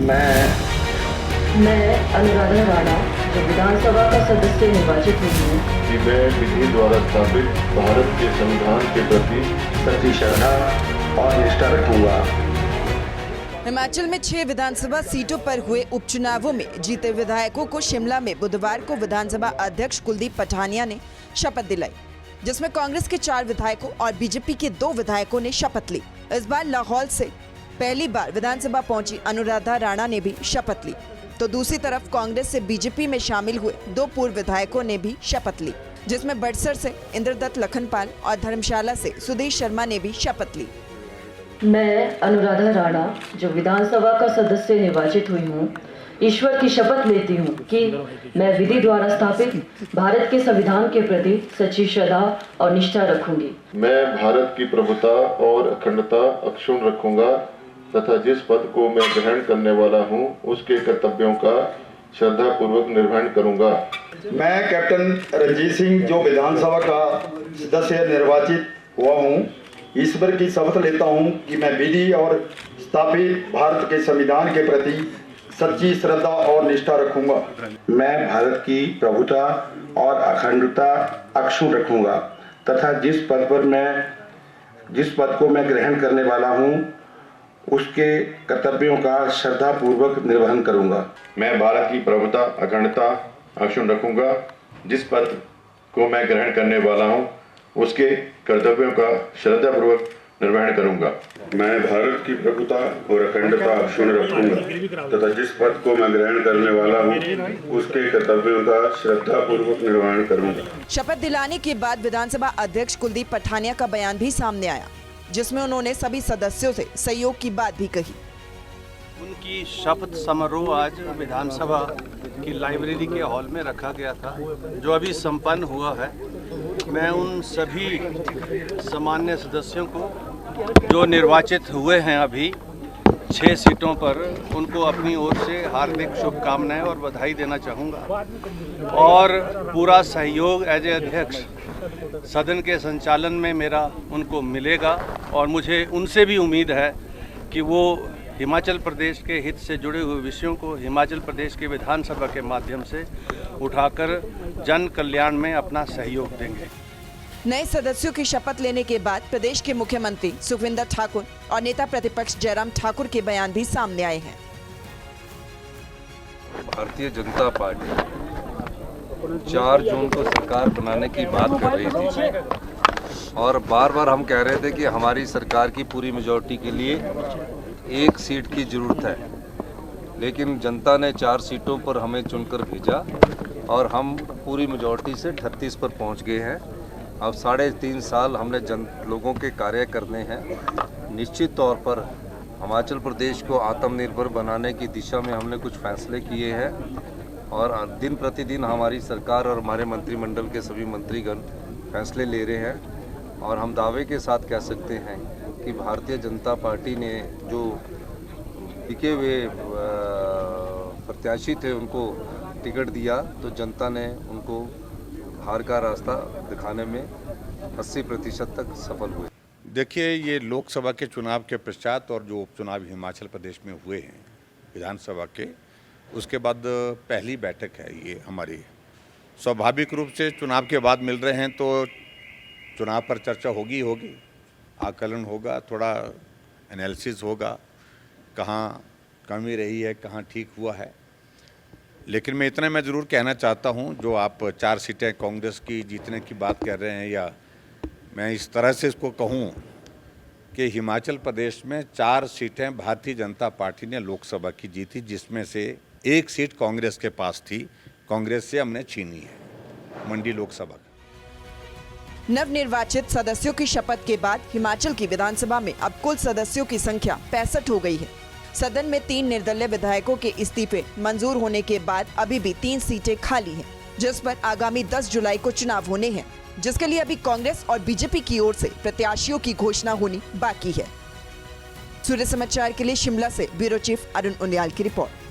मैं अनुराधा राणा जो विधानसभा का सदस्य निर्वाचित हुई हूँ कि मैं विधि द्वारा स्थापित भारत के संविधान के प्रति सच्ची श्रद्धा और निष्ठा रखूंगा। हिमाचल में 6 विधानसभा सीटों पर हुए उपचुनावों में जीते विधायकों को शिमला में बुधवार को विधानसभा अध्यक्ष कुलदीप पठानिया ने शपथ दिलाई, जिसमें कांग्रेस के 4 विधायकों और बीजेपी के 2 विधायकों ने शपथ ली। इस बार लाहौल से पहली बार विधानसभा पहुंची अनुराधा राणा ने भी शपथ ली, तो दूसरी तरफ कांग्रेस से बीजेपी में शामिल हुए 2 पूर्व विधायकों ने भी शपथ ली, जिसमें बड़सर से इंद्रदत्त लखनपाल और धर्मशाला से सुदेश शर्मा ने भी शपथ ली। मैं अनुराधा राणा जो विधानसभा का सदस्य निर्वाचित हुई हूँ ईश्वर की शपथ लेती हूँ कि मैं विधि द्वारा स्थापित भारत के संविधान के प्रति सच्ची श्रद्धा और निष्ठा रखूंगी। मैं भारत की प्रभुता और अखंडता अक्षुण्ण रखूंगा तथा जिस पद को मैं ग्रहण करने वाला हूँ उसके कर्तव्यों का श्रद्धापूर्वक निर्वहन करूंगा। मैं कैप्टन रंजीत सिंह जो विधानसभा का सदस्य निर्वाचित हुआ हूँ ईश्वर की शपथ लेता हूँ कि मैं विधि और स्थापित भारत के संविधान के प्रति सच्ची श्रद्धा और निष्ठा रखूंगा। मैं भारत की प्रभुता और अखंडता अक्षुण्ण रखूंगा तथा जिस पद को मैं ग्रहण करने वाला हूं उसके कर्तव्यों का श्रद्धापूर्वक निर्वहन करूंगा। मैं भारत की प्रभुता अखंडता अक्षुण्ण रखूंगा, जिस पद को मैं ग्रहण करने वाला हूं उसके कर्तव्यों का श्रद्धापूर्वक निर्वहन करूंगा। मैं भारत की प्रभुता और अखंडता अक्षुण्ण रखूंगा तथा जिस पद को मैं ग्रहण करने वाला हूं उसके कर्तव्यों का श्रद्धापूर्वक निर्वहन करूंगा। शपथ दिलाने के बाद विधानसभा अध्यक्ष कुलदीप पठानिया का बयान भी सामने आया, जिसमें उन्होंने सभी सदस्यों से सहयोग की बात भी कही। उनकी शपथ समारोह आज विधानसभा की लाइब्रेरी के हॉल में रखा गया था, जो अभी संपन्न हुआ है। मैं उन सभी सामान्य सदस्यों को जो निर्वाचित हुए हैं अभी 6 सीटों पर, उनको अपनी ओर से हार्दिक शुभकामनाएं और बधाई देना चाहूँगा और पूरा सहयोग एज ए अध्यक्ष सदन के संचालन में मेरा उनको मिलेगा और मुझे उनसे भी उम्मीद है कि वो हिमाचल प्रदेश के हित से जुड़े हुए विषयों को हिमाचल प्रदेश के विधानसभा के माध्यम से उठाकर जन कल्याण में अपना सहयोग देंगे। नए सदस्यों की शपथ लेने के बाद प्रदेश के मुख्यमंत्री सुखविंदर ठाकुर और नेता प्रतिपक्ष जयराम ठाकुर के बयान भी सामने आए हैं। भारतीय जनता पार्टी 4 जून को सरकार बनाने की बात कर रही थी और बार बार हम कह रहे थे कि हमारी सरकार की पूरी मेजॉरिटी के लिए 1 सीट की ज़रूरत है, लेकिन जनता ने 4 सीटों पर हमें चुनकर भेजा और हम पूरी मेजॉरिटी से 38 पर पहुंच गए हैं। अब 3.5 साल हमने लोगों के कार्य करने हैं। निश्चित तौर पर हिमाचल प्रदेश को आत्मनिर्भर बनाने की दिशा में हमने कुछ फैसले किए हैं और दिन प्रतिदिन हमारी सरकार और हमारे मंत्रिमंडल के सभी मंत्रीगण फैसले ले रहे हैं और हम दावे के साथ कह सकते हैं कि भारतीय जनता पार्टी ने जो टिके हुए प्रत्याशी थे उनको टिकट दिया तो जनता ने उनको हार का रास्ता दिखाने में 80% तक सफल हुए। देखिए, ये लोकसभा के चुनाव के पश्चात और जो उपचुनाव हिमाचल प्रदेश में हुए हैं विधानसभा के, उसके बाद पहली बैठक है ये हमारी। स्वाभाविक रूप से चुनाव के बाद मिल रहे हैं तो चुनाव पर चर्चा होगी, आकलन होगा, थोड़ा एनालिसिस होगा, कहाँ कमी रही है, कहाँ ठीक हुआ है। लेकिन मैं इतना ज़रूर कहना चाहता हूँ, जो आप 4 सीटें कांग्रेस की जीतने की बात कर रहे हैं, या मैं इस तरह से इसको कहूँ कि हिमाचल प्रदेश में 4 सीटें भारतीय जनता पार्टी ने लोकसभा की जीती, जिसमें से 1 सीट कांग्रेस के पास थी, कांग्रेस से हमने छीनी है मंडी लोकसभा। नवनिर्वाचित सदस्यों की शपथ के बाद हिमाचल की विधानसभा में अब कुल सदस्यों की संख्या 65 हो गई है। सदन में 3 निर्दलीय विधायकों के इस्तीफे मंजूर होने के बाद अभी भी 3 सीटें खाली हैं, जिस पर आगामी 10 जुलाई को चुनाव होने हैं, जिसके लिए अभी कांग्रेस और बीजेपी की ओर से प्रत्याशियों की घोषणा होनी बाकी है। सूर्य समाचार के लिए शिमला से ब्यूरो चीफ अरुण उनियाल की रिपोर्ट।